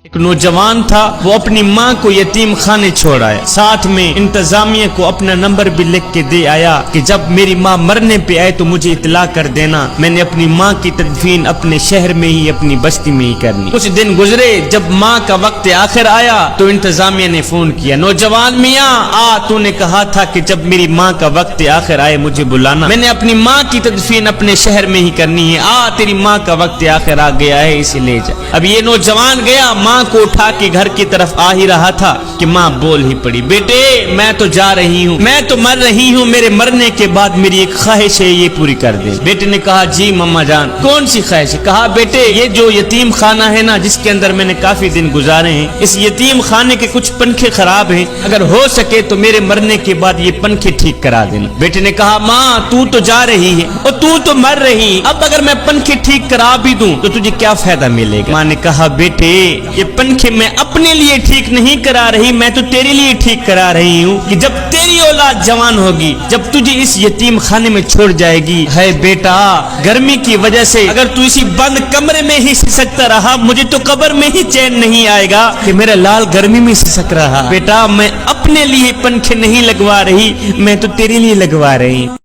ایک نوجوان تھا، وہ اپنی ماں کو یتیم خانے چھوڑ آیا، ساتھ میں انتظامیہ کو اپنا نمبر بھی لکھ کے دے آیا کہ جب میری ماں مرنے پہ آئے تو مجھے اطلاع کر دینا، میں نے اپنی ماں کی تدفین اپنے شہر میں ہی اپنی بستی میں ہی کرنی۔ کچھ دن گزرے، جب ماں کا وقت آخر آیا تو انتظامیہ نے فون کیا، نوجوان میاں تو نے کہا تھا کہ جب میری ماں کا وقت آخر آئے مجھے بلانا، میں نے اپنی ماں کی تدفین اپنے شہر میں ہی کرنی ہے، تیری ماں کا وقت آخر آ گیا ہے، اسے لے جا۔ اب یہ نوجوان گیا، ماں کو اٹھا کے گھر کی طرف آ ہی رہا تھا کہ ماں بول ہی پڑی، بیٹے میں تو جا رہی ہوں، میں تو مر رہی ہوں، میرے مرنے کے بعد میری ایک خواہش ہے، یہ پوری کر دے۔ بیٹے نے کہا جی ماما جان کون سی خواہش ہے؟ کہا بیٹے یہ جو یتیم خانہ ہے نا جس کے اندر میں نے کافی دن گزارے ہیں، اس یتیم خانے کے کچھ پنکھے خراب ہیں، اگر ہو سکے تو میرے مرنے کے بعد یہ پنکھے ٹھیک کرا دینا۔ بیٹے نے کہا ماں تو جا رہی ہے اور تو مر رہی، اب اگر میں پنکھے ٹھیک کرا بھی دوں تو تجھے کیا فائدہ ملے گا؟ ماں نے کہا بیٹے یہ پنکھے میں اپنے لیے ٹھیک نہیں کرا رہی، میں تو تیرے لیے ٹھیک کرا رہی ہوں کہ جب تیری اولاد جوان ہوگی، جب تجھے اس یتیم خانے میں چھوڑ جائے گی، ہے بیٹا گرمی کی وجہ سے اگر تو اسی بند کمرے میں ہی سسکتا رہا، مجھے تو قبر میں ہی چین نہیں آئے گا کہ میرا لال گرمی میں سسک رہا۔ بیٹا میں اپنے لیے پنکھے نہیں لگوا رہی، میں تو تیرے لیے لگوا رہی۔